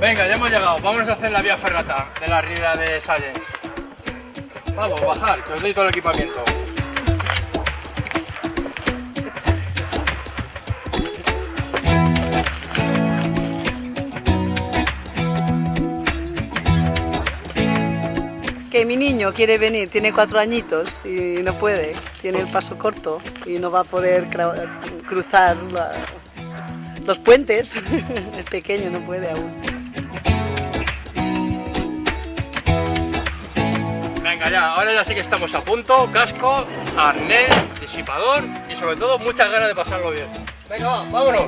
Venga, ya hemos llegado. Vámonos a hacer la vía ferrata de la riera de Sallent. Vamos, bajar, que os doy todo el equipamiento. Que mi niño quiere venir, tiene 4 añitos y no puede, tiene el paso corto y no va a poder cruzar los puentes, es pequeño, no puede aún. Venga ya, ahora ya sí que estamos a punto, casco, arnés, disipador y sobre todo muchas ganas de pasarlo bien. Venga, va, vámonos.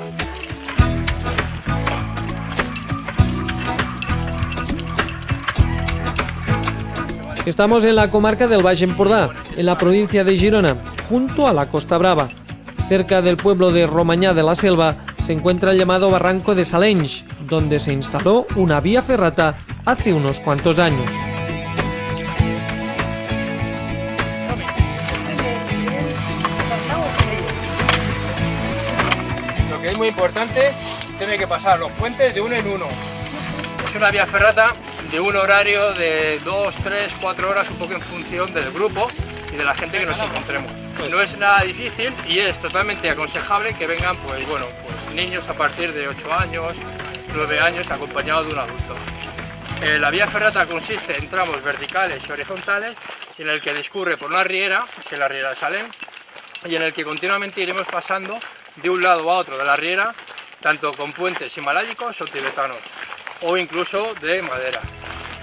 Estamos en la comarca del Baix Empordà, en la provincia de Girona, junto a la Costa Brava. Cerca del pueblo de Romanyà de la Selva se encuentra el llamado Barranco de Salenys, donde se instaló una vía ferrata hace unos cuantos años. Lo que es muy importante, tiene que pasar los puentes de uno en uno. Es una vía ferrata de un horario de 2, 3, 4 horas, un poco en función del grupo y de la gente que nos encontremos. No es nada difícil y es totalmente aconsejable que vengan pues niños a partir de 8 años, 9 años, acompañados de un adulto. La vía ferrata consiste en tramos verticales y horizontales en el que discurre por una riera, que es la riera de Sallent, y en el que continuamente iremos pasando de un lado a otro de la riera, tanto con puentes himalayicos o tibetanos, o incluso de madera.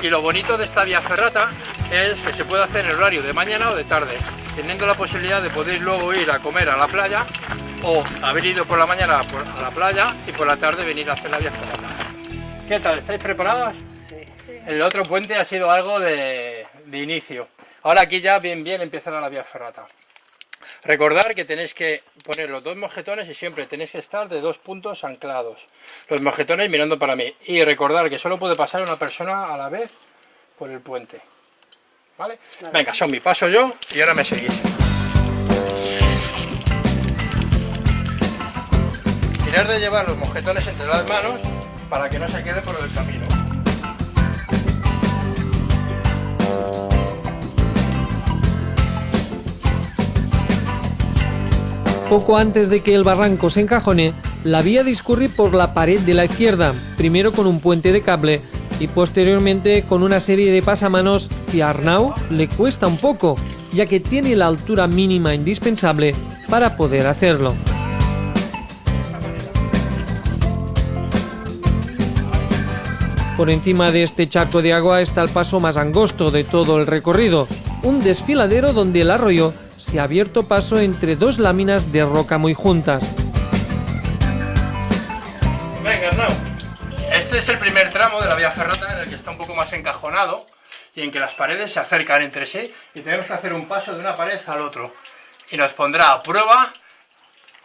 Y lo bonito de esta vía ferrata es que se puede hacer en horario de mañana o de tarde, teniendo la posibilidad de poder luego ir a comer a la playa o haber ido por la mañana a la playa y por la tarde venir a hacer la vía ferrata. ¿Qué tal? ¿Estáis preparados? Sí. El otro puente ha sido algo de inicio. Ahora aquí ya bien empieza la vía ferrata. Recordar que tenéis que poner los 2 mosquetones y siempre tenéis que estar de 2 puntos anclados. Los mosquetones mirando para mí. Y recordar que solo puede pasar una persona a la vez por el puente. ¿Vale? Venga, Somi, paso yo y ahora me seguís. Mirar de llevar los mosquetones entre las manos para que no se quede por el camino. Poco antes de que el barranco se encajone, la vía discurre por la pared de la izquierda, primero con un puente de cable y posteriormente con una serie de pasamanos que a Arnau le cuesta un poco, ya que tiene la altura mínima indispensable para poder hacerlo. Por encima de este charco de agua está el paso más angosto de todo el recorrido, un desfiladero donde el arroyo se ha abierto paso entre 2 láminas de roca muy juntas. Venga, Arnau. Este es el primer tramo de la vía ferrata en el que está un poco más encajonado y en que las paredes se acercan entre sí y tenemos que hacer un paso de una pared al otro. Y nos pondrá a prueba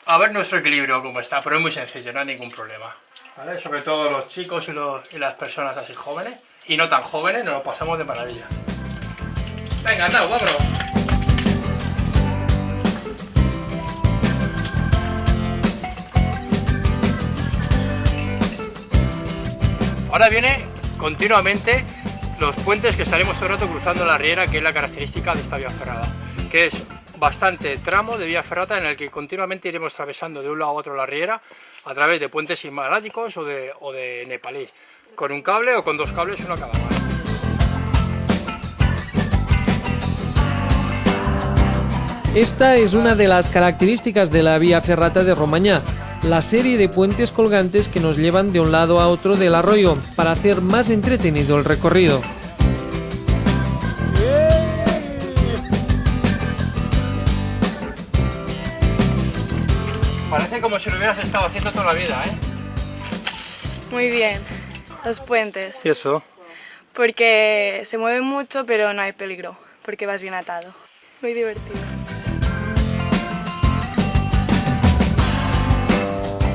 a ver nuestro equilibrio cómo está, pero es muy sencillo, no hay ningún problema. ¿Vale? Sobre todo los chicos y las personas así jóvenes y no tan jóvenes nos lo pasamos de maravilla. Venga, Arnau, vámonos. Ahora viene continuamente los puentes que estaremos todo el rato cruzando la riera, que es la característica de esta vía ferrata, que es bastante tramo de vía ferrata en el que continuamente iremos atravesando de un lado a otro la riera a través de puentes himalayicos o de nepalíes, con un cable o con 2 cables, uno a cada mano. Esta es una de las características de la vía ferrata de Romanyà, la serie de puentes colgantes que nos llevan de un lado a otro del arroyo para hacer más entretenido el recorrido. Parece como si lo hubieras estado haciendo toda la vida, ¿eh? Muy bien, los puentes, ¿Y eso? porque se mueven mucho pero no hay peligro, porque vas bien atado. Muy divertido.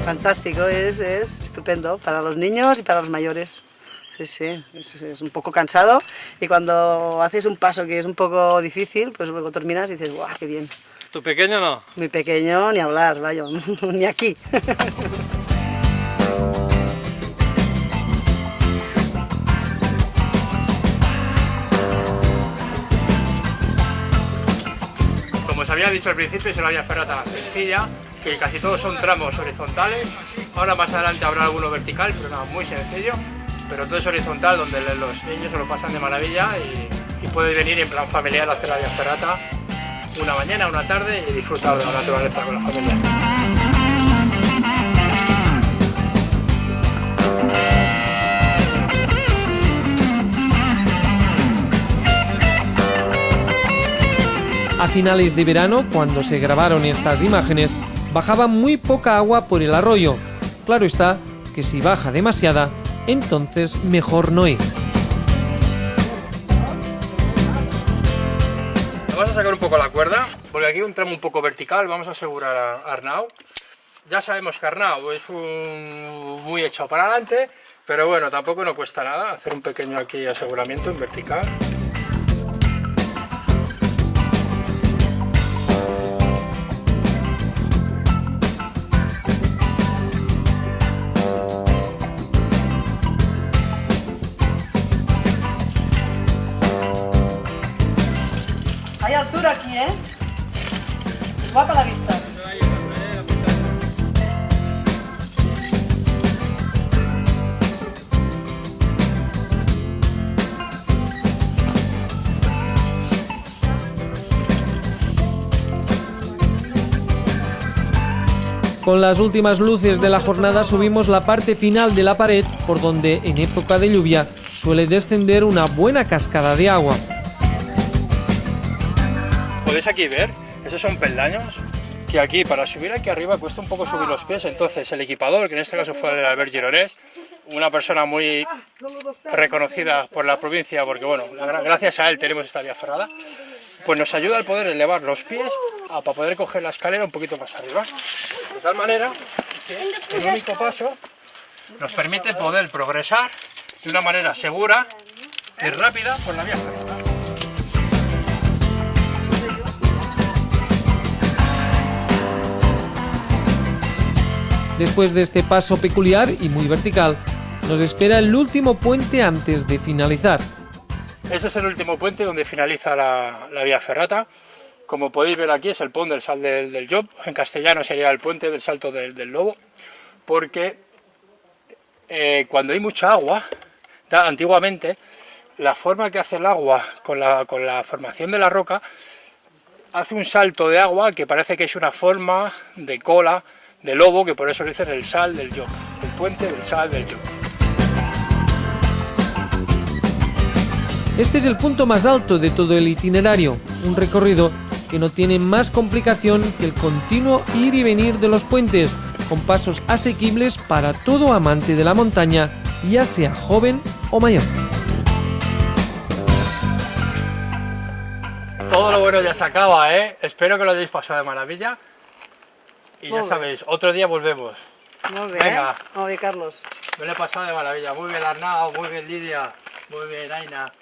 Fantástico, es estupendo para los niños y para los mayores. Sí, sí, es un poco cansado y cuando haces un paso que es un poco difícil, pues luego terminas y dices, ¡guau, qué bien! ¿Tu pequeño no? Mi pequeño, ni hablar, vaya, ni aquí. había dicho al principio, es una vía ferrata sencilla, que casi todos son tramos horizontales. Ahora más adelante habrá alguno vertical, pero nada, muy sencillo. Pero todo es horizontal, donde los niños se lo pasan de maravilla y pueden venir en plan familiar a hacer la vía ferrata una mañana, una tarde y disfrutar de la naturaleza con la familia. A finales de verano, cuando se grabaron estas imágenes, bajaba muy poca agua por el arroyo. Claro está que si baja demasiada, entonces mejor no ir. Vamos a sacar un poco la cuerda, porque aquí hay un tramo un poco vertical, vamos a asegurar a Arnau. Ya sabemos que Arnau es muy echado para adelante, pero bueno, tampoco nos cuesta nada hacer un pequeño aquí aseguramiento en vertical. Hay altura aquí, ¿eh? Guapa la vista. Con las últimas luces de la jornada subimos la parte final de la pared, por donde en época de lluvia suele descender una buena cascada de agua. Podéis aquí ver, esos son peldaños que aquí para subir aquí arriba cuesta un poco subir los pies, entonces el equipador, que en este caso fue el Albert Gironès, una persona muy reconocida por la provincia, porque bueno, gracias a él tenemos esta vía ferrada, pues nos ayuda al poder elevar los pies para poder coger la escalera un poquito más arriba. De tal manera que el único paso nos permite poder progresar de una manera segura y rápida por la vía ferrada. Después de este paso peculiar y muy vertical, nos espera el último puente antes de finalizar. Este es el último puente donde finaliza la vía ferrata. Como podéis ver aquí es el pont del Salt del Llop, en castellano sería el puente del Salto del Lobo, porque cuando hay mucha agua, antiguamente, la forma que hace el agua con la formación de la roca, hace un salto de agua que parece que es una forma de cola de lobo, que por eso le dicen el Salt del Llop, el puente del Salt del Llop. Este es el punto más alto de todo el itinerario, un recorrido que no tiene más complicación que el continuo ir y venir de los puentes, con pasos asequibles para todo amante de la montaña, ya sea joven o mayor. Todo lo bueno ya se acaba, ¿eh? Espero que lo hayáis pasado de maravilla. Y ya sabéis, otro día volvemos. Muy bien. Venga. Muy bien, Carlos. Me lo he pasado de maravilla. Muy bien Arnau, muy bien Lidia, muy bien Aina.